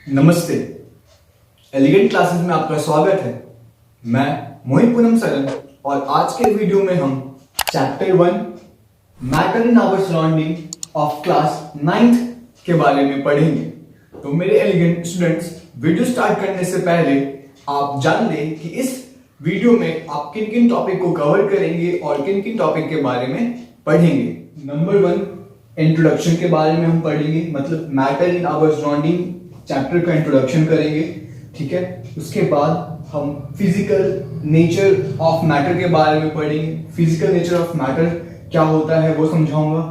नमस्ते। Elegant classes में आपका स्वागत है। मैं मोहित पूनम सरन और आज के वीडियो में हम chapter 1 matter in our surrounding of class 9th के बारे में पढ़ेंगे। तो मेरे एलिगेंट स्टूडेंट्स, वीडियो स्टार्ट करने से पहले आप जान लें कि इस वीडियो में आप किन किन टॉपिक को कवर करेंगे और किन किन टॉपिक के बारे में पढ़ेंगे। नंबर 1, इंट्रोडक्शन के बारे में हम पढ़ेंगे, मतलब matter in our surrounding chapter का इंट्रोडक्शन करेंगे। ठीक है, उसके बाद हम फिजिकल नेचर ऑफ मैटर के बारे में पढ़ेंगे। फिजिकल नेचर ऑफ मैटर क्या होता है वो समझाऊंगा।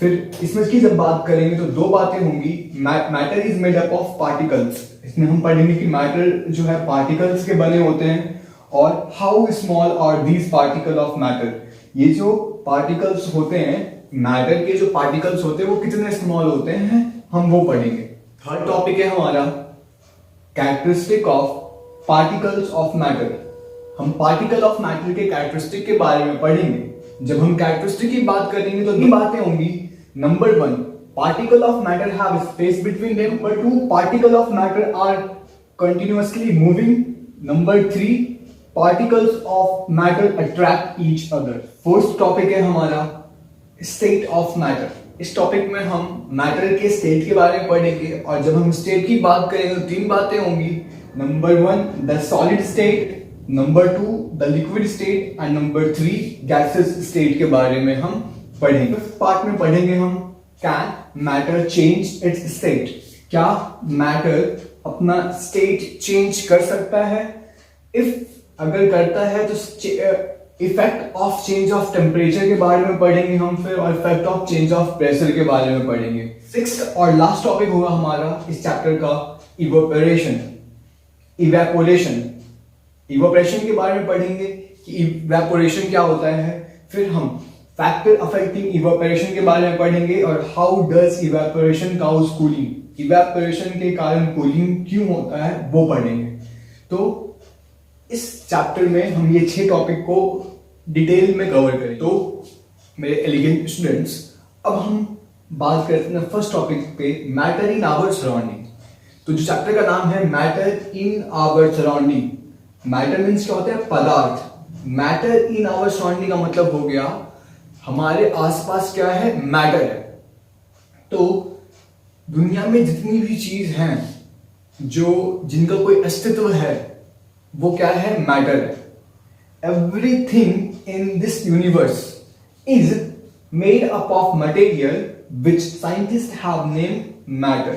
फिर इसमें की जब बात करेंगे तो दो बातें होंगी। Matter is made up of particles, इसमें हम पढ़ेंगे कि मैटर जो है पार्टिकल्स के बने होते हैं और how small are these particle of matter. ये जो पार्टिकल्स होते हैं, मैटर के जो पार्टिकल्स होते हैं वो कितने स्मॉल होते हैं, हम वो पढ़ेंगे। थर्ड टॉपिक है हमारा characteristic of particles of matter. हम पार्टिकल ऑफ मैटर के कैरेक्टरिस्टिक के बारे में पढ़ेंगे। जब हम कैरेक्टरिस्टिक की बात करेंगे तो ये बातें होंगी। Number 1, particle of matter have space between them. Number 2, particle of matter are continuously moving. Number 3, particles of matter attract each other. Fourth topic है हमारा स्टेट ऑफ मैटर। इस टॉपिक में हम मैटर के स्टेट के बारे में पढ़ेंगे और जब हम स्टेट की बात करेंगे तो तीन बातें होंगी। Number 1, the solid state. Number 2, the liquid state and number 3, gases state के बारे में हम पढ़ेंगे। इस पार्ट में पढ़ेंगे हम can matter change it's state. क्या मैटर अपना स्टेट चेंज कर सकता है? इफ अगर करता है तो effect of change of temperature के बारे में पढ़ेंगे हम फिर, और effect of change of pressure के बारे में पढ़ेंगे। सिक्स्थ और लास्ट टॉपिक होगा हमारा इस चैप्टर का इवेपोरेशन। इवेपोरेशन के बारे में पढ़ेंगे कि इवेपोरेशन क्या होता है। फिर हम फैक्टर अफेक्टिंग इवेपोरेशन के बारे में पढ़ेंगे और how does evaporation cause cooling. Evaporation के कारण कूलिंग क्यों होता है वो पढ़ेंगे। तो इस चैप्टर में हम ये 6 टॉपिक को डिटेल में कवर करें। तो मेरे एलिगेंट स्टूडेंट्स, अब हम बात करते हैं फर्स्ट टॉपिक पे, मैटर इन आवर सराउंडिंग। तो जो चैप्टर का नाम है matter in our surrounding. Matter means क्या होता है? पदार्थ। मैटर इन आवर सराउंडिंग का मतलब हो गया हमारे आसपास क्या है? मैटर है। तो दुनिया में जितनी भी चीज हैं जो जिनका कोई अस्तित्व है वो क्या है? मैटर है। Everything in this universe is made up of material which scientist have name matter.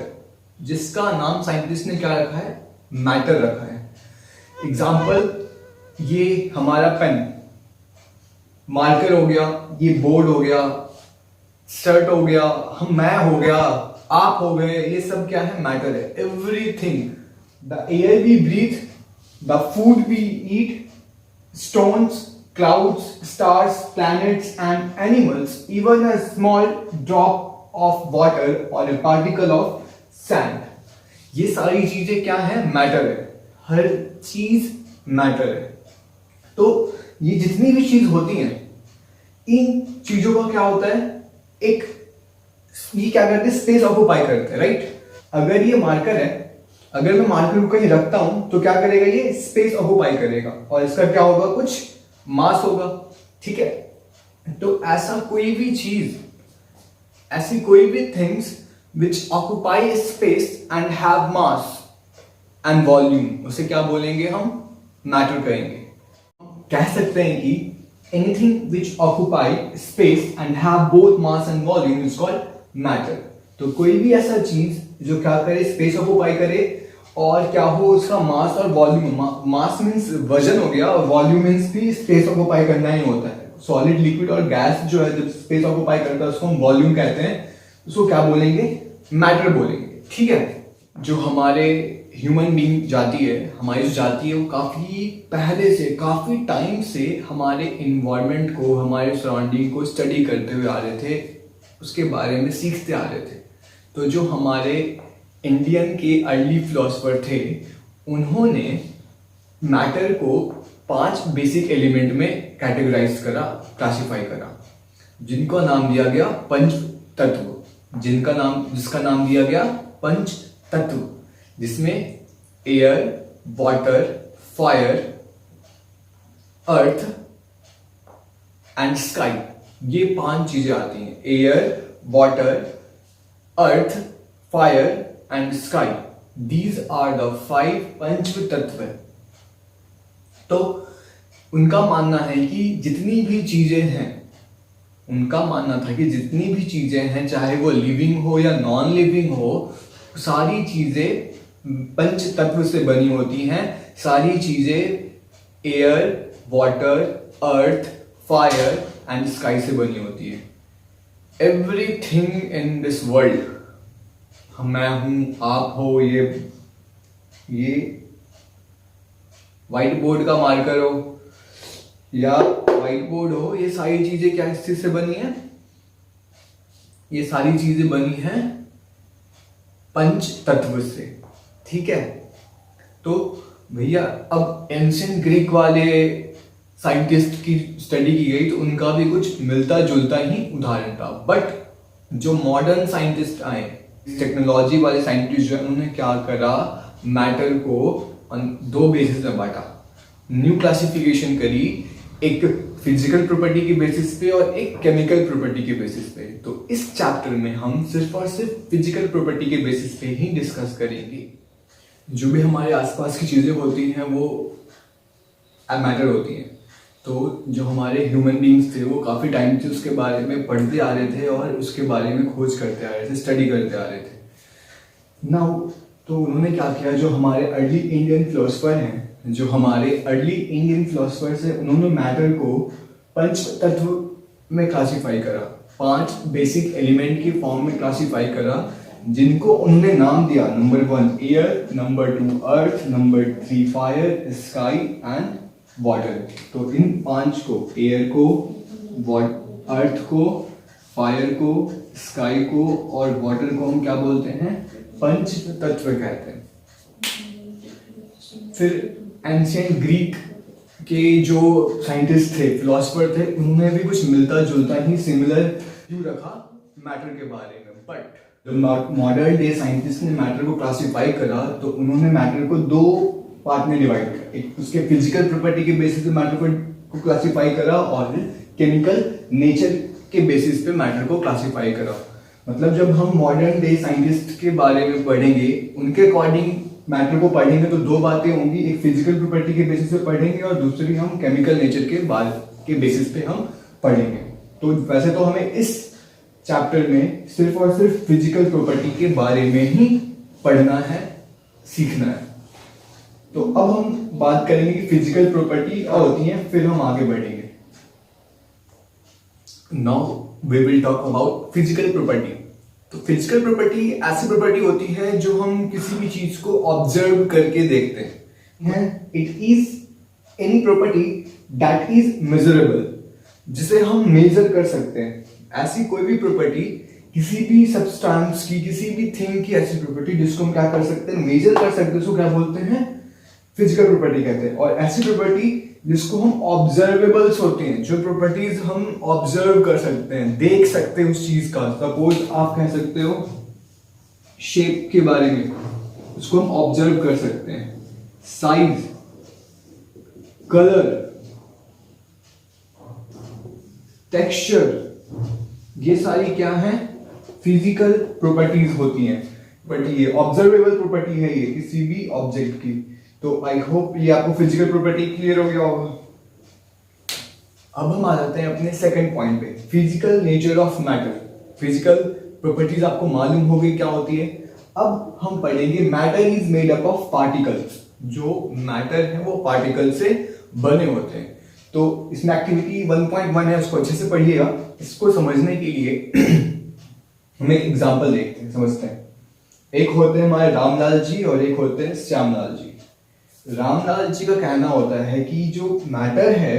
जिसका नाम साइंटिस्ट ने क्या रखा है? मैटर रखा है। एग्जाम्पल, ये हमारा पेन, मार्कर हो गया, ये बोर्ड हो गया, शर्ट हो गया, मैं हो गया, आप हो गए, ये सब क्या है? मैटर है। Everything, the air we breathe, the food we eat, stones, clouds, stars, planets and animals, even a small drop of water or a particle of sand, ये सारी चीजें क्या है? मैटर है। हर चीज मैटर है। तो ये जितनी भी चीज होती हैं, इन चीजों का क्या होता है? एक ये क्या करते हैं? स्पेस ऑक्युपाई करते हैं, राइट? अगर ये मार्कर है, अगर मैं मार्कर को कहीं रखता हूं तो क्या करेगा? ये स्पेस ऑक्युपाई करेगा और इसका क्या होगा? कुछ मास होगा। ठीक है, तो ऐसा कोई भी चीज, ऐसी कोई भी things which occupy space and have mass and volume, उसे क्या बोलेंगे हम? मैटर कहेंगे। कह सकते हैं कि anything which occupy space and have both mass and volume is called matter. तो कोई भी ऐसा चीज जो क्या करे? स्पेस ऑक्युपाई करे और क्या हो? उसका मास और वॉल्यूम। मास मीन्स वजन हो गया और वॉल्यूम मीन्स भी स्पेस ऑक्युपाई करना ही होता है। सॉलिड, लिक्विड और गैस जो है जब स्पेस ऑक्युपाई करता है उसको हम वॉल्यूम कहते हैं। उसको क्या बोलेंगे? मैटर बोलेंगे। ठीक है, जो हमारे ह्यूमन बीइंग जाति है, हमारी जो जाति है वो काफी पहले से, काफी टाइम से हमारे इन्वायरमेंट को, हमारे सराउंडिंग को स्टडी करते हुए आ रहे थे, उसके बारे में सीखते आ रहे थे। तो जो हमारे इंडियन के अर्ली फिलोसफर थे, उन्होंने मैटर को 5 बेसिक एलिमेंट में कैटेगराइज करा, क्लासिफाई करा, जिनका नाम दिया गया पंच तत्व। जिसका नाम दिया गया पंच तत्व। जिसमें air, water, fire, earth and sky, ये 5 चीजें आती हैं। Air, water, earth, fire and sky, these are the 5 पंच तत्व। तो उनका मानना है कि जितनी भी चीजें हैं, उनका मानना था कि जितनी भी चीजें हैं, चाहे वो लिविंग हो या नॉन लिविंग हो, सारी चीजें पंच तत्व से बनी होती हैं। सारी चीजें air, water, earth, fire and sky से बनी होती है। एवरीथिंग इन दिस वर्ल्ड, मैं हूं, आप हो, ये व्हाइट बोर्ड का मार्कर हो या व्हाइट बोर्ड हो, ये सारी चीजें क्या इस चीज से बनी है? ये सारी चीजें बनी हैं पंच तत्व से। ठीक है, तो भैया अब एंशिएंट ग्रीक वाले साइंटिस्ट की स्टडी की गई तो उनका भी कुछ मिलता जुलता ही उदाहरण था। बट जो मॉडर्न साइंटिस्ट आए, टेक्नोलॉजी वाले साइंटिस्ट जो है, उन्होंने क्या करा, मैटर को 2 बेसिस में बांटा, न्यू क्लासिफिकेशन करी, एक फिजिकल प्रॉपर्टी के बेसिस पे और एक केमिकल प्रॉपर्टी के बेसिस पे। तो इस चैप्टर में हम सिर्फ और सिर्फ फिजिकल प्रॉपर्टी के बेसिस पे ही डिस्कस करेंगे। जो भी हमारे आसपास की चीजें होती हैं वो मैटर होती हैं। तो जो हमारे ह्यूमन बींग्स थे वो काफ़ी टाइम से उसके बारे में पढ़ते आ रहे थे और उसके बारे में खोज करते आ रहे थे, स्टडी करते आ रहे थे। नाउ तो उन्होंने क्या किया, जो हमारे अर्ली इंडियन फिलोसफर हैं, जो हमारे अर्ली इंडियन फिलोसफर्स हैं, उन्होंने मैटर को पंच तत्व में क्लासीफाई करा, 5 बेसिक एलिमेंट की फॉर्म में क्लासीफाई करा, जिनको उन्होंने नाम दिया, number 1 air, number 2 earth, number 3 fire, sky and water. तो इन 5 को, एयर को, अर्थ को, फायर को, स्काई को और वाटर को हम क्या बोलते हैं? पंच तत्व कहते हैं। फिर एंशिएंट ग्रीक के जो साइंटिस्ट थे, फिलोसफर थे, उन्होंने भी कुछ मिलता जुलता ही सिमिलर व्यू रखा मैटर के बारे में। बट जब मॉडर्न डे साइंटिस्ट ने मैटर को क्लासीफाई करा तो उन्होंने मैटर को 2 पार्ट में डिवाइड किया। एक उसके फिजिकल प्रॉपर्टी के बेसिस पे मैटर को क्लासीफाई करा और केमिकल नेचर के बेसिस पे मैटर को क्लासीफाई करा। मतलब जब हम मॉडर्न डे साइंटिस्ट के बारे में पढ़ेंगे, उनके अकॉर्डिंग मैटर को पढ़ेंगे तो 2 बातें होंगी, एक फिजिकल प्रॉपर्टी के बेसिस पे पढ़ेंगे और दूसरी हम केमिकल नेचर के बेसिस पे हम पढ़ेंगे। तो वैसे तो हमें इस चैप्टर में सिर्फ और सिर्फ फिजिकल प्रॉपर्टी के बारे में ही पढ़ना है, सीखना है। तो अब हम बात करेंगे कि फिजिकल प्रॉपर्टी क्या होती है, फिर हम आगे बढ़ेंगे। Now we will talk about physical property. तो फिजिकल प्रॉपर्टी ऐसी प्रॉपर्टी होती है जो हम किसी भी चीज को ऑब्जर्व करके देखते हैं। It is any property that is measurable, जिसे हम मेजर कर सकते हैं। ऐसी कोई भी प्रॉपर्टी, किसी भी सब्सटेंस की, किसी भी थिंग की ऐसी प्रॉपर्टी जिसको हम क्या कर सकते हैं, मेजर कर सकते हैं, उसको क्या बोलते हैं? फिजिकल प्रॉपर्टी कहते हैं। और ऐसी प्रॉपर्टी जिसको हम ऑब्जर्वेबल्स होते हैं, जो प्रॉपर्टीज हम ऑब्जर्व कर सकते हैं, देख सकते हैं उस चीज का। सपोज आप कह सकते हो शेप के बारे में, उसको हम ऑब्जर्व कर सकते हैं। साइज, कलर, टेक्सचर, ये सारी क्या है? फिजिकल प्रॉपर्टीज होती हैं। बट ये ऑब्जर्वेबल प्रॉपर्टी है ये किसी भी ऑब्जेक्ट की। तो आई होप ये आपको फिजिकल प्रॉपर्टी क्लियर हो गया होगा। अब हम आ जाते हैं अपने सेकंड पॉइंट पे, physical nature of matter. Physical properties आपको मालूम होगी क्या होती है। अब हम पढ़ेंगे matter is made up of particles. जो मैटर है वो पार्टिकल से बने होते हैं। तो इसमें एक्टिविटी 1.1 है, उसको अच्छे से पढ़िएगा। इसको समझने के लिए हम एक एग्जाम्पल देखते हैं, समझते हैं। एक होते हैं हमारे रामलाल जी और एक होते हैं श्यामलाल जी। रामलाल जी का कहना होता है कि जो मैटर है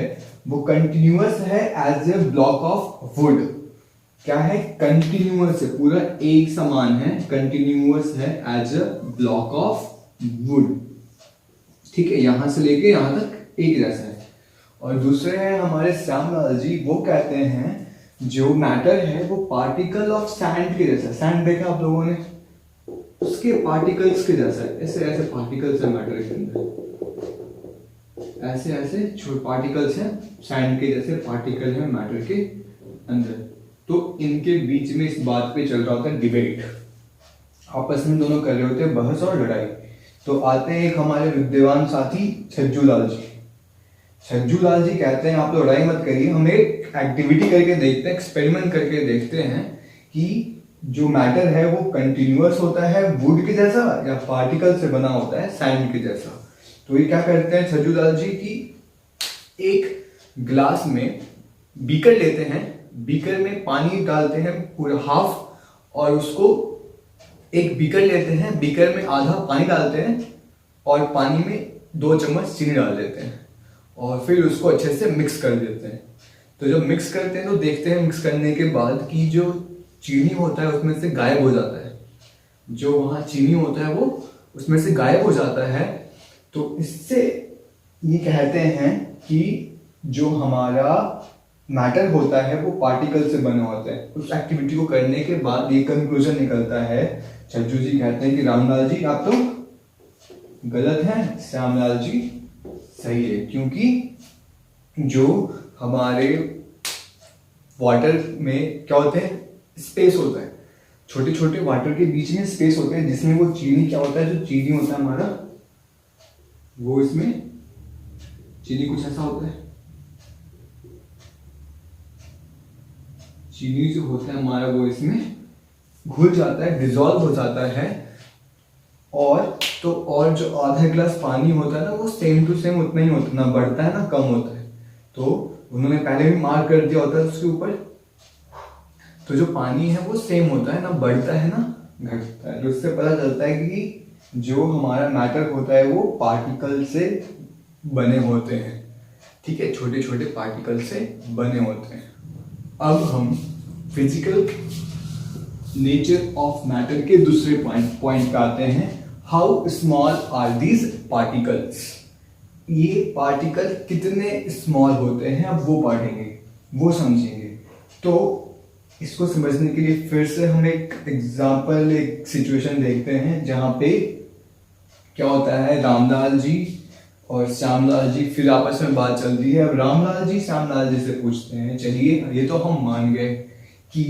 वो कंटिन्यूअस है as a block of wood. क्या है? कंटिन्यूअस है, पूरा एक समान है, कंटिन्यूअस है as a block of wood. ठीक है, यहां से लेके यहां तक एक जैसा है। और दूसरे हैं हमारे श्यामलाल जी, वो कहते हैं जो मैटर है वो पार्टिकल ऑफ सैंड के जैसा। सैंड देखा आप लोगों ने? उसके पार्टिकल्स के जैसा है, ऐसे ऐसे पार्टिकल्स है मैटर के अंदर, ऐसे ऐसे छोटे पार्टिकल्स हैं, सैंड के जैसे पार्टिकल हैं मैटर के अंदर। तो इनके बीच में इस बात पे चल रहा होता है डिबेट, आपस में दोनों कर रहे होते हैं बहस और लड़ाई। तो आते हैं एक हमारे विद्वान साथी छज्जू लाल जी। छज्जू लाल जी कहते हैं आप तो लड़ाई मत करिए, हम एक एक्टिविटी करके देखते हैं, एक्सपेरिमेंट करके देखते हैं कि जो मैटर है वो कंटिन्यूअस होता है वुड के जैसा या पार्टिकल से बना होता है सैंड के जैसा। तो ये क्या करते हैं छज्जू लाल जी कि एक ग्लास में बीकर लेते हैं, बीकर में पानी डालते हैं पूरा हाफ, और उसको एक बीकर लेते हैं, बीकर में आधा पानी डालते हैं और पानी में 2 चम्मच चीनी डाल देते हैं और फिर उसको अच्छे से मिक्स कर देते हैं। तो जब मिक्स करते हैं तो देखते हैं मिक्स करने के बाद कि जो चीनी होता है उसमें से गायब हो जाता है, जो वहाँ चीनी होता है वो उसमें से गायब हो जाता है। तो इससे ये कहते हैं कि जो हमारा मैटर होता है वो पार्टिकल से बना होता है। उस एक्टिविटी को करने के बाद ये कंक्लूजन निकलता है, छज्जू जी कहते हैं कि रामलाल जी आप तो गलत हैं, श्यामलाल जी सही है, क्योंकि जो हमारे वाटर में क्या होते हैं स्पेस होता है, छोटे छोटे वाटर के बीच में स्पेस होते हैं जिसमें वो चीनी क्या होता है, जो चीनी होता है हमारा वो इसमें चीनी कुछ ऐसा होता है, चीनी जो होता है हमारा वो इसमें घुल जाता है, डिजॉल्व हो जाता है। और जो आधा गिलास पानी होता है ना वो सेम टू सेम उतना ही होता है, ना बढ़ता है ना कम होता है। तो उन्होंने पहले भी मार्क कर दिया होता है उसके ऊपर। तो जो पानी है वो सेम होता है, ना बढ़ता है ना घटता है। तो इससे पता चलता है कि जो हमारा मैटर होता है वो पार्टिकल से बने होते हैं, ठीक है, छोटे छोटे पार्टिकल से बने होते हैं। अब हम फिजिकल नेचर ऑफ मैटर के दूसरे पॉइंट पे आते हैं, how small are these particles. ये पार्टिकल कितने स्मॉल होते हैं अब वो पढ़ेंगे, वो समझेंगे। तो इसको समझने के लिए फिर से हम एक एग्जांपल, एक सिचुएशन देखते हैं जहां पे क्या होता है, रामलाल जी और श्यामलाल जी फिर आपस में बात चलती है। अब रामलाल जी श्यामलाल जी से पूछते हैं, चलिए ये तो हम मान गए कि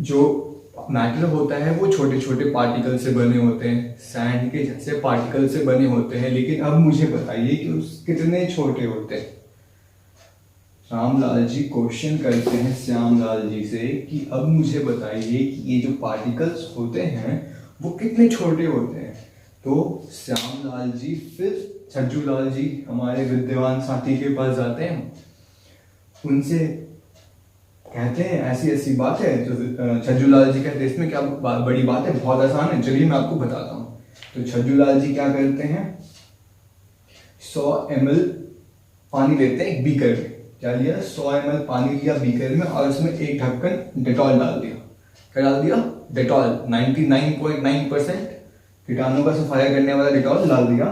जो मैटर होता है वो छोटे छोटे पार्टिकल से बने होते हैं, सैंड के जैसे पार्टिकल से बने होते हैं, लेकिन अब मुझे बताइए कि उस कितने छोटे होते हैं। रामलाल जी क्वेश्चन करते हैं श्यामलाल जी से कि अब मुझे बताइए कि ये जो पार्टिकल्स होते हैं वो कितने छोटे होते हैं। तो श्यामलाल जी फिर छज्जू लाल जी हमारे विद्वान साथी के पास जाते हैं, उनसे कहते हैं ऐसी ऐसी बात है। तो छज्जू लाल जी कहते हैं इसमें क्या बड़ी बात है, बहुत आसान है, चलिए मैं आपको बताता हूँ। तो छज्जू लाल जी क्या करते हैं, 100 ml पानी लेते हैं एक बीकर में, क्या लिया 100 ml पानी लिया बीकर में और उसमें एक ढक्कन डेटॉल डाल दिया। क्या डाल दिया, डेटॉल, 99.9% कीटाणु का सफाया करने वाला डेटॉल डाल दिया।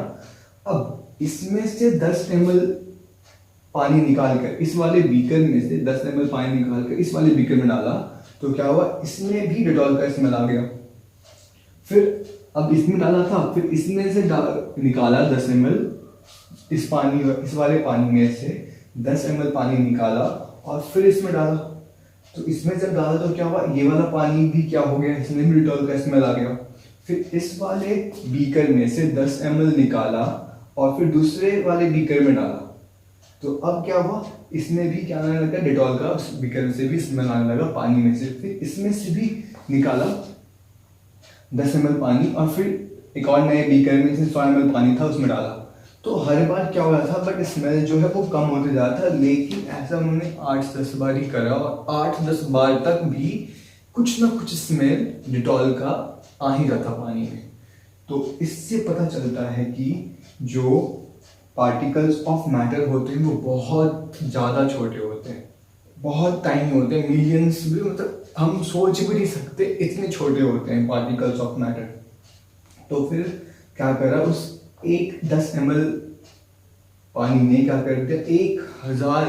अब इसमें से 10 ml पानी निकालकर इस वाले बीकर में से 10 ml पानी निकालकर इस वाले बीकर में डाला, तो क्या हुआ, इसमें भी डेटॉल का स्मेल आ गया। फिर अब इसमें डाला था, फिर इसमें से निकाला 10 ml इस वाले पानी में से 10 ml पानी निकाला और फिर इसमें डाला। तो इसमें जब डाला तो क्या हुआ, ये वाला पानी भी क्या हो गया, इसमें भी डेटॉल का स्मेल आ गया। फिर इस वाले बीकर में से 10 ml निकाला और फिर दूसरे वाले बीकर में डाला, तो अब क्या हुआ, इसमें भी क्या आने लगा, डेटॉल का उस बीकर से भी स्मेल आने लगा पानी में से। फिर इसमें से भी निकाला 10 ml पानी और फिर एक और नए बीकर में से 100 ml पानी था उसमें डाला। तो हर बार क्या हो रहा था, बट स्मेल जो है वो कम होते जा रहा था। लेकिन ऐसा उन्होंने 8-10 बार ही करा और 8-10 बार तक भी कुछ ना कुछ स्मेल डिटॉल का आ ही रहा था पानी में। तो इससे पता चलता है कि जो पार्टिकल्स ऑफ मैटर होते हैं वो बहुत ज़्यादा छोटे होते हैं, बहुत टाइनी होते हैं, मिलियंस भी, मतलब हम सोच भी नहीं सकते इतने छोटे होते हैं पार्टिकल्स ऑफ मैटर। तो फिर क्या करा, उस 10 ml पानी ने क्या कर दिया, 1000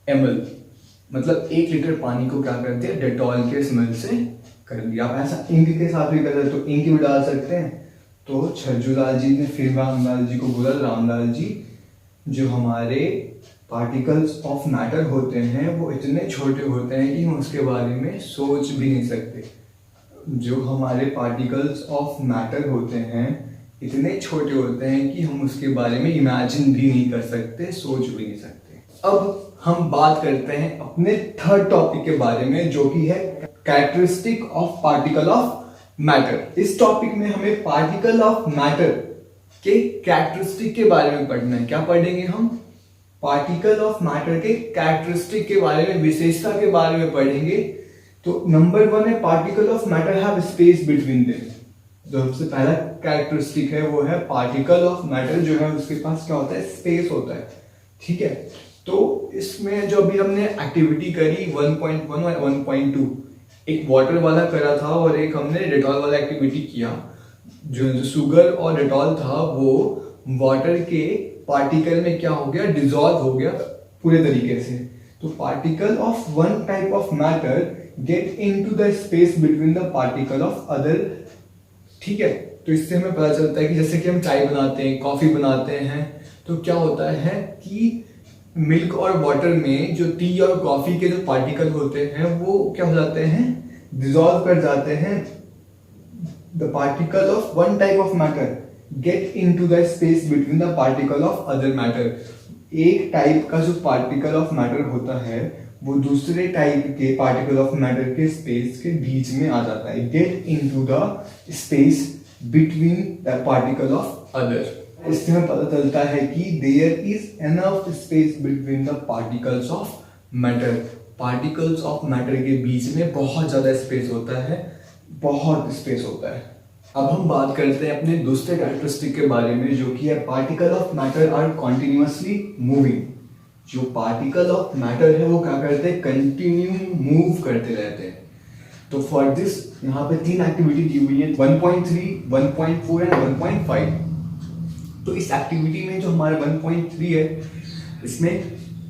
ml मतलब 1 लीटर पानी को क्या कर दिया, डेटॉल के स्मेल से कर दिया। आप ऐसा इंक के साथ भी कर सकते हो, इंक भी डाल सकते हैं। तो छज्जूलाल जी ने फिर रामलाल जी को बोला, रामलाल जी जो हमारे पार्टिकल्स ऑफ मैटर होते हैं वो इतने छोटे होते हैं कि हम उसके बारे में सोच भी नहीं सकते। जो हमारे पार्टिकल्स ऑफ मैटर होते हैं इतने छोटे होते हैं कि हम उसके बारे में इमेजिन भी नहीं कर सकते, सोच भी नहीं सकते। अब हम बात करते हैं अपने थर्ड टॉपिक के बारे में, जो कि है characteristic of particle of matter. इस टॉपिक में हमें पार्टिकल ऑफ मैटर के कैरेक्टरिस्टिक के बारे में पढ़ना है। क्या पढ़ेंगे हम? पार्टिकल ऑफ मैटर के कैरेक्टरिस्टिक के बारे में, विशेषता के बारे में पढ़ेंगे। तो नंबर 1 है particle of matter have space between them. जो सबसे पहला कैरेक्टरिस्टिक है वो है पार्टिकल ऑफ मैटर जो है उसके पास क्या होता है? स्पेस होता है। ठीक है, तो इसमें जो अभी हमने एक्टिविटी करी 1.1 और 1.2, एक वाटर वाला करा था और एक हमने डेटॉल वाला एक्टिविटी किया। जो शुगर और डेटॉल था वो वाटर के पार्टिकल में क्या हो गया? डिसॉल्व हो गया पूरे तरीके से। तो particle of one type of matter gate into the space between the particle of other. ठीक है, तो इससे हमें पता चलता है कि जैसे कि हम चाय बनाते हैं, कॉफी बनाते हैं, तो क्या होता है कि मिल्क और वाटर में जो टी और कॉफी के जो पार्टिकल होते हैं वो क्या हो जाते हैं? डिसॉल्व कर जाते हैं। The particle of one type of matter gate into the space between the particle of other matter. एक टाइप का जो पार्टिकल ऑफ मैटर होता है वो दूसरे टाइप के पार्टिकल ऑफ मैटर के स्पेस के बीच में आ जाता है। Get into the space between the particle of other. इससे हमें पता चलता है कि there is enough space between the particles of matter. Particles of matter के बीच में बहुत ज्यादा स्पेस होता है, बहुत स्पेस होता है। अब हम बात करते हैं अपने दूसरे कैरेक्टरिस्टिक के बारे में, जो कि है particle of matter are continuously moving. जो पार्टिकल ऑफ मैटर है वो क्या करते हैं? कंटिन्यू मूव करते रहते हैं। तो फॉर दिस यहाँ पे 3 एक्टिविटी दी हुई है, 1.3, 1.4 एंड 1.5। तो इस एक्टिविटी में जो हमारा 1.3 है इसमें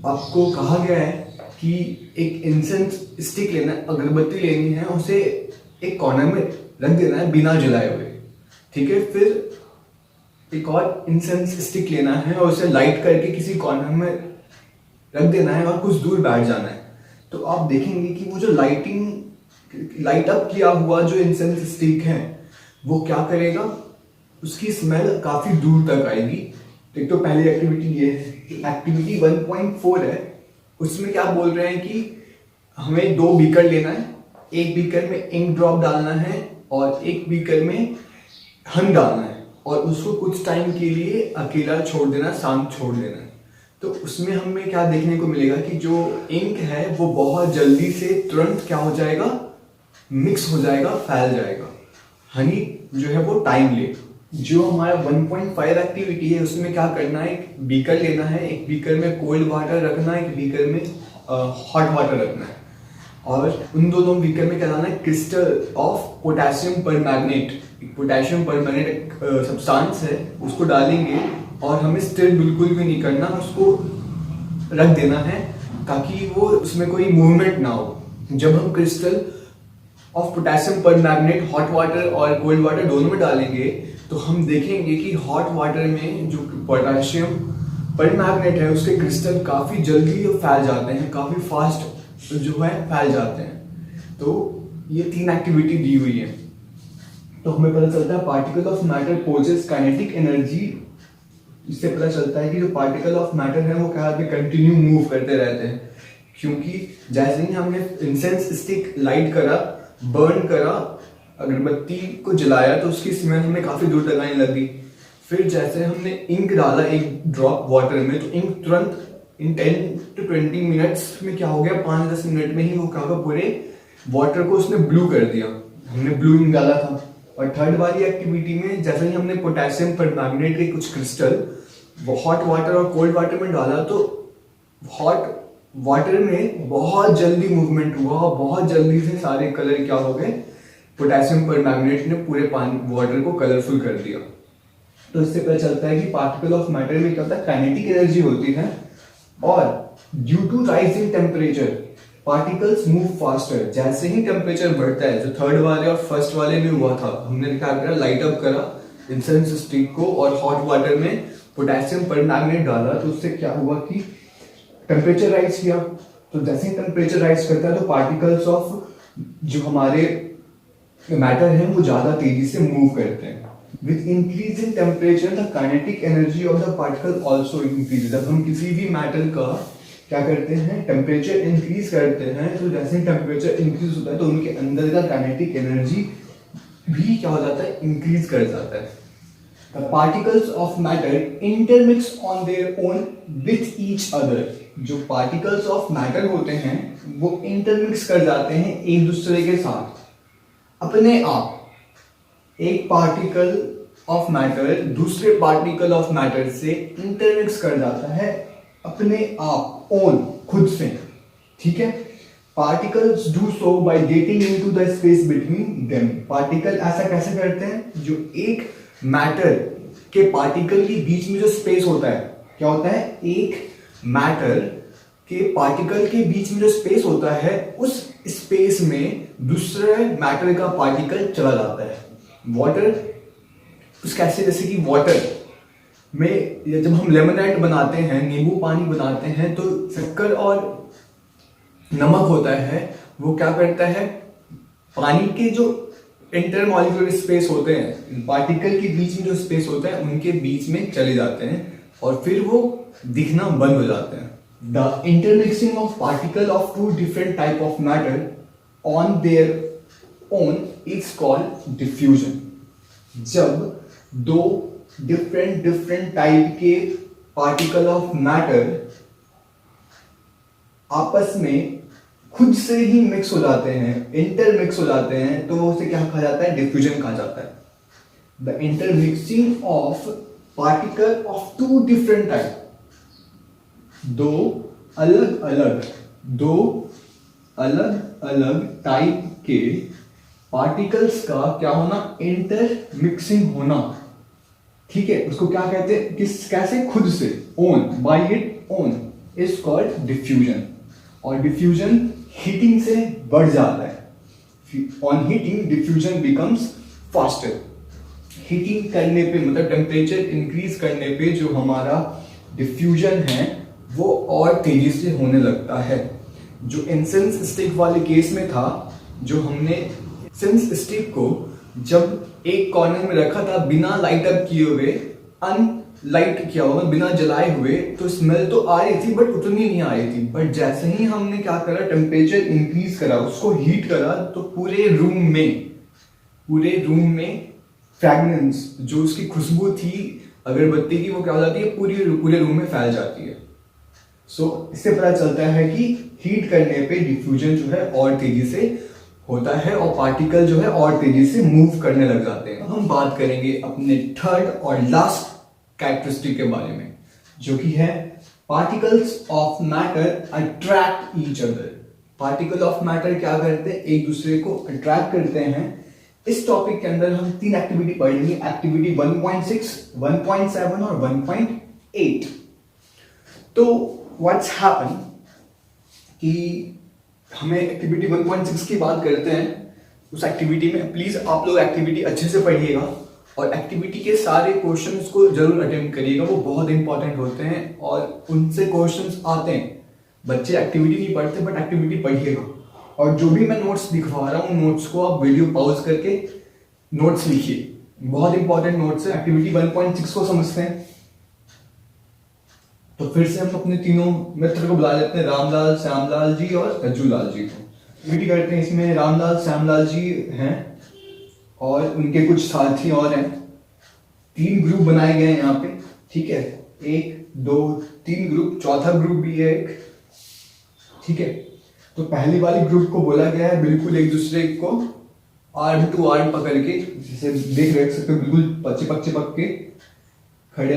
आपको कहा गया है कि एक इंसेंस स्टिक लेना है, अगरबत्ती लेनी है, उसे एक कॉर्नर में रख देना है बिना जलाए हुए। ठीक है, फिर एक और इंसेंस स्टिक लेना है और उसे लाइट करके किसी कॉर्नर में रख देना है और कुछ दूर बैठ जाना है। तो आप देखेंगे कि वो जो लाइट अप किया हुआ जो इंसेंस स्टिक है वो क्या करेगा? उसकी स्मेल काफी दूर तक आएगी। एक तो पहली एक्टिविटी ये है। एक्टिविटी 1.4 है, उसमें क्या बोल रहे हैं कि हमें 2 बीकर लेना है, एक बीकर में इंक ड्रॉप डालना है और एक बीकर में हन डालना है और उसको कुछ टाइम के लिए अकेला छोड़ देना, शांत छोड़ देना है। तो उसमें हमें क्या देखने को मिलेगा कि जो इंक है वो बहुत जल्दी से तुरंत क्या हो जाएगा? मिक्स हो जाएगा, फैल जाएगा। हनी जो है वो टाइम ले। जो हमारा 1.5 एक्टिविटी है उसमें क्या करना है? एक बीकर लेना है, एक बीकर में कोल्ड वाटर रखना है, एक बीकर में हॉट वाटर रखना है और उन दोनों बीकर में क्या डालना है? Crystal of potassium permanganate. Potassium permanganate substance है, उसको डालेंगे और हमें स्टिर बिल्कुल भी नहीं करना, उसको रख देना है ताकि वो उसमें कोई मूवमेंट ना हो। जब हम crystal of potassium permanganate hot water और कोल्ड वाटर दोनों में डालेंगे तो हम देखेंगे कि हॉट वाटर में जो पोटेशियम परमैंगनेट है उसके क्रिस्टल काफी जल्दी फैल जाते हैं, काफी फास्ट जो है फैल जाते हैं। तो ये 3 एक्टिविटी दी हुई है। तो हमें पता चलता है particle of matter possess kinetic energy. इससे पता चलता है कि जो पार्टिकल ऑफ मैटर है वो क्या कंटिन्यू मूव करते रहते हैं, क्योंकि जैसे ही हमने इंसेंस स्टिक लाइट करा, बर्न करा, अगरबत्ती को जलाया तो उसकी स्मेल हमें काफी दूर तक आने लगी। फिर जैसे हमने इंक डाला एक ड्रॉप वाटर में तो इंक तुरंत इन 10 to 20 मिनट्स में क्या हो गया? 5-10 मिनट में ही वो क्या होगा? पूरे वाटर को उसने ब्लू कर दिया। हमने ब्लू इंक डाला था। और थर्ड वाली एक्टिविटी में जैसे ही हमने पोटेशियम परमैंगनेट के कुछ क्रिस्टल वो हॉट वाटर और कोल्ड वाटर में डाला तो हॉट वाटर में बहुत जल्दी मूवमेंट हुआ और बहुत जल्दी से सारे कलर क्या हो गए? पोटेशियम परमैंगनेट ने पूरे पानी वाटर को कलरफुल कर दिया। तो इससे पता चलता है कि पार्टिकल ऑफ मैटर में क्या होता है? काइनेटिक एनर्जी होती है और due to rising temperature particles move faster. जैसे ही टेम्परेचर बढ़ता है, जो थर्ड वाले और फर्स्ट वाले में हुआ था, हमने क्या करा, लाइट अप करा इंसेंस स्टिक को और हॉट वाटर में पोटेशियम परमैंगनेट डाला, तो उससे क्या हुआ कि टेम्परेचर राइज किया। तो जैसे ही टेम्परेचर राइज करता है तो पार्टिकल्स ऑफ जो हमारे मैटर है वो ज्यादा तेजी से मूव करते हैं। With increase in temperature the kinetic energy of the particle also increase. जब हम किसी भी मैटर का क्या करते हैं, टेम्परेचर इंक्रीज करते हैं, तो जैसे ही टेम्परेचर इंक्रीज होता है तो उनके अंदर का काइनेटिक एनर्जी भी क्या हो जाता है, इंक्रीज कर जाता है। The particles of matter intermix on their own with each other. जो पार्टिकल्स ऑफ मैटर होते हैं वो इंटरमिक्स कर जाते हैं एक दूसरे के साथ अपने आप। एक पार्टिकल ऑफ मैटर दूसरे पार्टिकल ऑफ मैटर से इंटरमिक्स कर जाता है अपने आप, ओन, खुद से, ठीक है। Particles do so by getting into the space between them. Particle ऐसा कैसे करते हैं, जो एक मैटर के पार्टिकल के बीच में जो स्पेस होता है, क्या होता है, एक मैटर के पार्टिकल के बीच में जो स्पेस होता है, उस स्पेस में दूसरे मैटर का पार्टिकल चला जाता है। वाटर उस कैसे, जैसे कि वाटर में जब हम लेमनेड बनाते हैं, नींबू पानी बनाते हैं, तो शक्कर और नमक होता है, वो क्या करता है, पानी के जो इंटरमॉलिक्यूलर स्पेस होते हैं, पार्टिकल के बीच में जो स्पेस होता है, उनके बीच में चले जाते हैं और फिर वो दिखना बंद हो जाते हैं। The intermixing of particle of two different type of matter on their own is called diffusion. जब दो डिफरेंट टाइप के पार्टिकल ऑफ मैटर आपस में खुद से ही मिक्स हो जाते हैं, इंटरमिक्स हो जाते हैं, तो उसे क्या कहा जाता है, डिफ्यूजन कहा जाता है। The intermixing of particle of two different type, दो अलग अलग टाइप के पार्टिकल्स का क्या होना, इंटरमिक्सिंग होना, ठीक है, उसको क्या कहते हैं, कैसे, खुद से, own, by it own, is called diffusion. और डिफ्यूजन हीटिंग से बढ़ जाता है। On heating diffusion becomes faster. Heating करने पे, मतलब टेम्परेचर इंक्रीज करने पे जो हमारा डिफ्यूजन है वो और तेजी से होने लगता है। जो इंसेंस स्टिक वाले केस में था, जो हमने इंसेंस स्टिक को जब एक कॉर्नर में रखा था बिना लाइट अप किए हुए, अनलाइट किया हुआ, बिना जलाए हुए, तो स्मेल तो आ रही थी बट उतनी नहीं आ रही थी। बट जैसे ही हमने क्या करा, टेम्परेचर इंक्रीज करा, उसको हीट करा, तो पूरे रूम में फ्रेगनेंस, जो उसकी खुशबू थी अगरबत्ती की, वो क्या हो जाती है, पूरे रूम में फैल जाती है। सो इससे पता चलता है कि हीट करने पे डिफ्यूजन जो है और तेजी से होता है और पार्टिकल जो है और तेजी से मूव करने लग जाते हैं। हम बात करेंगे अपने थर्ड और लास्ट कैरेक्टरिस्टिक के बारे में, जो कि है particles of matter attract each other. Particle of matter क्या करते हैं, एक दूसरे को अट्रैक्ट करते हैं। इस टॉपिक के अंदर हम 3 एक्टिविटी पढ़ेंगे, एक्टिविटी 1.6, 1.7 और 1.8। तो व्हाट्स हैपन कि हमें एक्टिविटी 1.6 की बात करते हैं। उस एक्टिविटी में प्लीज आप लोग एक्टिविटी अच्छे से पढ़िएगा और एक्टिविटी के सारे क्वेश्चंस को जरूर अटेम्प्ट करिएगा, वो बहुत इंपॉर्टेंट होते हैं और उनसे क्वेश्चंस आते हैं। बच्चे एक्टिविटी नहीं पढ़ते बट एक्टिविटी पढ़िएगा। और जो भी मैं नोट्स दिखवा रहा हूँ, नोट्स को आप वीडियो पॉज करके नोट्स लिखिए, बहुत इंपॉर्टेंट नोट्स है। एक्टिविटी 1.6 को समझते हैं। तो फिर से हम अपने तीनों मित्र को बुला लेते हैं, रामलाल, श्यामलाल जी और रज्जूलाल जी को। एक्टिविटी करते हैं। इसमें रामलाल, श्यामलाल जी हैं और उनके कुछ साथी और हैं। 3 ग्रुप बनाए गए हैं यहाँ पे, ठीक है, 1, 2, 3 ग्रुप, चौथा ग्रुप भी है एक, ठीक है। तो पहली वाली ग्रुप को बोला गया है बिल्कुल एक दूसरे को आर्म टू आर्म पकड़ के, जैसे देख सकते हो, बिल्कुल पक्के के खड़े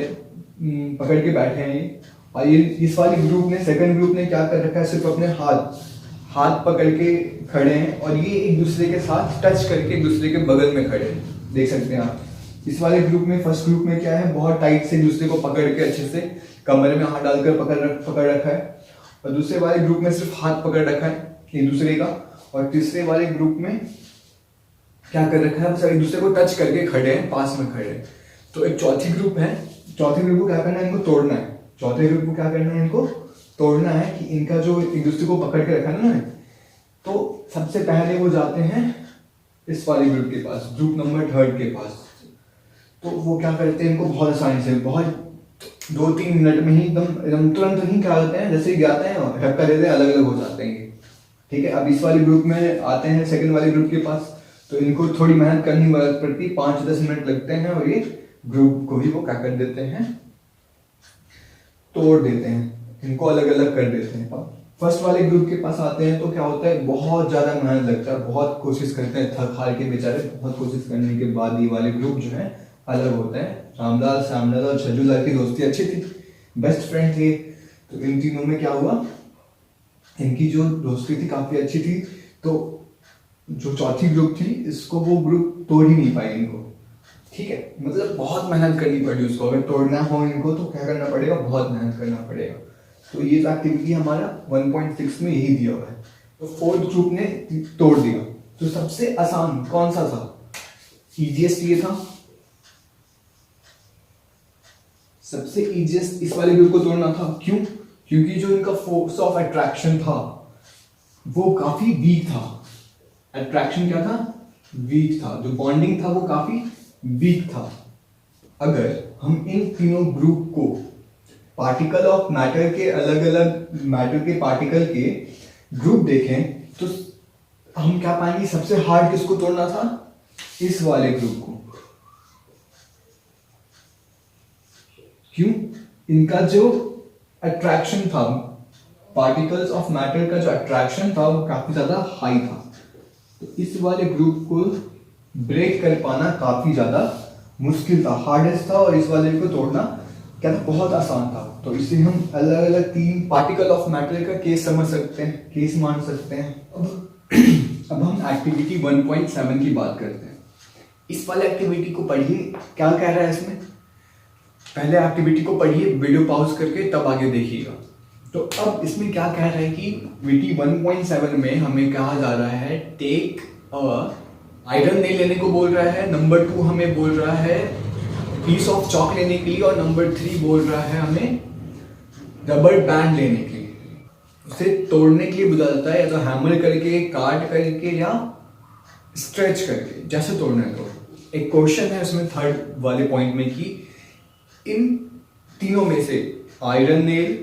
पकड़ के बैठे हैं ये। और ये इस वाली ग्रुप ने, सेकंड ग्रुप ने क्या कर रखा है, सिर्फ अपने हाथ पकड़ के खड़े हैं और ये एक दूसरे के साथ टच करके एक दूसरे के बगल में खड़े हैं, देख सकते हैं आप। इस वाले ग्रुप में, फर्स्ट ग्रुप में क्या है, बहुत टाइट से एक दूसरे को पकड़ के अच्छे से कमरे में हाथ डालकर पकड़ रखा है। और दूसरे वाले ग्रुप में सिर्फ हाथ पकड़ रखा है, एक दूसरे का, और तीसरे वाले ग्रुप में क्या कर रखा है, बस एक दूसरे को टच करके खड़े हैं, पास में खड़े हैं। तो एक चौथी ग्रुप है, चौथे ग्रुप को क्या करना है, इनको तोड़ना है। चौथे ग्रुप को क्या करना है, इनको तोड़ना है कि इनका जो एक दूसरे को पकड़ के रखा है ना, तो सबसे पहले वो जाते हैं इस वाले ग्रुप के पास, ग्रुप नंबर 3 के पास। तो वो क्या करते हैं, इनको बहुत आसानी से, बहुत 2-3 मिनट में ही एकदम तुरंत ही क्या करते हैं, जैसे ही जाते हैं धक्का देते हैं, अलग अलग हो जाते हैं। ठीक है, अब इस वाले ग्रुप में आते हैं सेकंड वाले ग्रुप के पास, तो इनको थोड़ी मेहनत करनी पड़ती, 5-10 मिनट लगते हैं, और ये ग्रुप को भी वो क्या कर देते हैं, तोड़ देते हैं, इनको अलग अलग कर देते हैं। अब फर्स्ट वाले ग्रुप के पास आते हैं तो क्या होता है, बहुत ज्यादा मेहनत लगता है, बहुत कोशिश करते हैं, थक हार के बेचारे, बहुत कोशिश करने के बाद ये वाले ग्रुप जो है अलग होते हैं। रामलाल, श्यामलाल और छज्जूलाल की दोस्ती अच्छी थी, बेस्ट फ्रेंड थे। तो इन तीनों में क्या हुआ, इनकी जो दोस्ती थी काफी अच्छी थी, तो जो चौथी ग्रुप थी इसको वो ग्रुप तोड़ ही नहीं पाई इनको। ठीक है, मतलब बहुत मेहनत करनी पड़ी उसको, अगर तोड़ना हो इनको तो क्या करना पड़ेगा, बहुत मेहनत करना पड़ेगा। तो ये एक्टिविटी हमारा 1.6 में यही दिया हुआ है। तो फोर्थ ग्रुप ने तोड़ दिया। तो सबसे आसान कौन सा था, इजीएस्ट ये था, सबसे इजीएस्ट इस वाले ग्रुप को तोड़ना था। क्यों? क्योंकि जो इनका फोर्स ऑफ अट्रैक्शन था वो काफी वीक था। अट्रैक्शन क्या था, वीक था, जो बॉन्डिंग था वो काफी वीक था। अगर हम इन तीनों ग्रुप को पार्टिकल ऑफ मैटर के, अलग अलग मैटर के पार्टिकल के ग्रुप देखें तो हम क्या पाएंगे, सबसे हार्ड किसको तोड़ना था, इस वाले ग्रुप को। क्यों? इनका जो अट्रैक्शन था, पार्टिकल्स ऑफ मैटर का जो अट्रैक्शन था वो काफी ज्यादा हाई था। तो इस वाले ग्रुप को ब्रेक कर पाना काफी ज्यादा मुश्किल था, हार्डेस्ट था, और इस वाले को तोड़ना क्या था, बहुत आसान था। तो इसे हम अलग अलग 3 पार्टिकल ऑफ मैटर का केस समझ सकते हैं, केस मान सकते हैं। अब हम एक्टिविटी 1.7 की बात करते हैं। इस वाले एक्टिविटी को पढ़िए, क्या कह रहा है इसमें, पहले एक्टिविटी को पढ़िए, वीडियो पॉज करके तब आगे देखिएगा। तो अब इसमें क्या कह रहा है कि एक्टिविटी 1.7 में हमें कहा जा रहा है टेक आयरन नेल लेने को बोल रहा है, नंबर 2 हमें बोल रहा है पीस ऑफ चॉक लेने के लिए, और नंबर 3 बोल रहा है हमें रबर बैंड लेने के लिए। उसे तोड़ने के लिए बोला जाता है, या तो हैमर करके, काट करके, या स्ट्रेच करके, जैसे तोड़ना है। तो एक क्वेश्चन है उसमें थर्ड वाले पॉइंट में कि इन तीनों में से iron nail,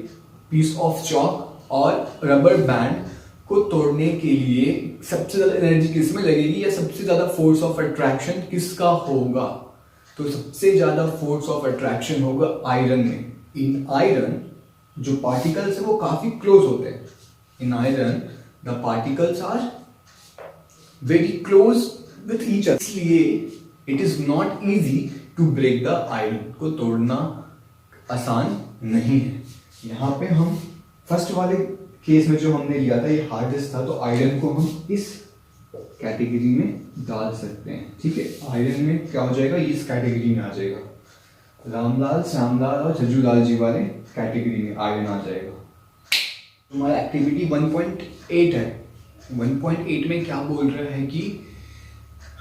piece of chalk और रबर बैंड को तोड़ने के लिए सबसे ज्यादा एनर्जी किस में लगेगी, या सबसे ज्यादा फोर्स ऑफ अट्रैक्शन किसका होगा। तो सबसे ज्यादा फोर्स ऑफ अट्रैक्शन होगा आयरन में। इन आयरन जो पार्टिकल्स है वो काफी क्लोज होते हैं। In iron the particles are very close with each other, इसलिए it is not easy to break the iron, को तोड़ना आसान नहीं है। यहाँ पे हम फर्स्ट वाले केस में जो हमने लिया था ये हार्डेस्ट था, तो आयरन को हम इस कैटेगरी में डाल सकते हैं। ठीक है, आयरन में क्या हो जाएगा, ये इस कैटेगरी में आ जाएगा, रामलाल, श्यामलाल और छज्जूलाल जी वाले कैटेगरी में आयरन आ जाएगा। हमारा एक्टिविटी 1.8 है। 1.8 में क्या बोल रहा है कि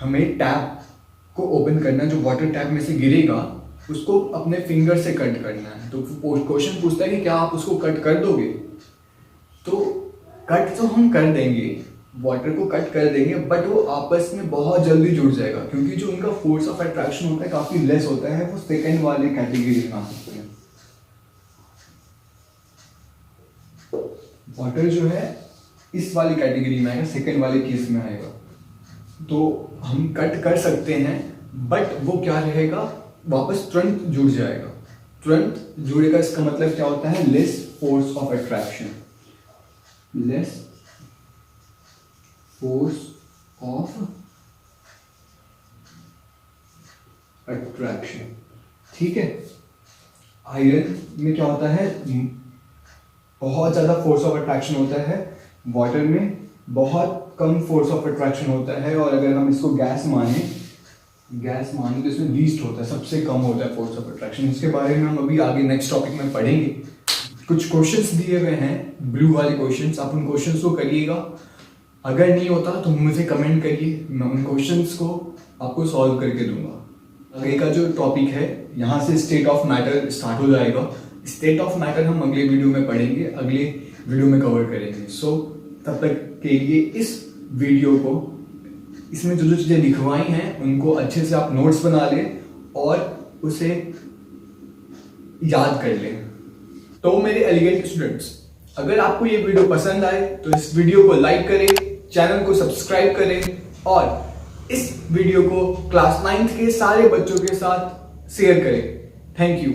हमें टैप को ओपन करना, जो वाटर टैप में से गिरेगा उसको अपने फिंगर से कट करना है। तो क्वेश्चन पूछता है कि क्या आप उसको कट कर दोगे। तो कट तो हम कर देंगे, वाटर को कट कर देंगे, बट वो आपस में बहुत जल्दी जुड़ जाएगा, क्योंकि जो उनका फोर्स ऑफ अट्रैक्शन होता है काफी लेस होता है। वो सेकेंड वाले कैटेगरी में आ सकते हैं। वाटर जो है इस वाली कैटेगरी में आएगा, सेकेंड वाले केस में आएगा। तो हम कट कर सकते हैं, बट वो क्या रहेगा, वापस तुरंत जुड़ जाएगा। तुरंत जुड़ेगा, इसका मतलब क्या होता है, less force of attraction, less force of attraction. ठीक है, आयरन में क्या होता है, बहुत ज्यादा फोर्स ऑफ अट्रैक्शन होता है, वाटर में बहुत कम फोर्स ऑफ अट्रैक्शन होता है। और अगर हम इसको गैस माने तो इसमें लीस्ट होता है, सबसे कम होता है फोर्स ऑफ अट्रैक्शन। इसके बारे में हम अभी आगे नेक्स्ट टॉपिक में पढ़ेंगे। कुछ क्वेश्चंस दिए हुए हैं, ब्लू वाले क्वेश्चंस, आप उन क्वेश्चंस को करिएगा अगर नहीं होता तो मुझे कमेंट करिए, मैं उन क्वेश्चंस को आपको सॉल्व करके दूंगा। आगे का जो टॉपिक है यहाँ से स्टेट ऑफ मैटर स्टार्ट हो जाएगा। स्टेट ऑफ मैटर हम अगले वीडियो में पढ़ेंगे, अगले वीडियो में कवर करेंगे। सो तब तक के लिए इस वीडियो को, इसमें जो जो चीज़ें लिखवाई हैं उनको अच्छे से आप नोट्स बना लें और उसे याद कर लें। तो मेरे एलिगेंट स्टूडेंट्स, अगर आपको ये वीडियो पसंद आए तो इस वीडियो को लाइक करें, चैनल को सब्सक्राइब करें और इस वीडियो को क्लास 9th के सारे बच्चों के साथ शेयर करें। Thank you.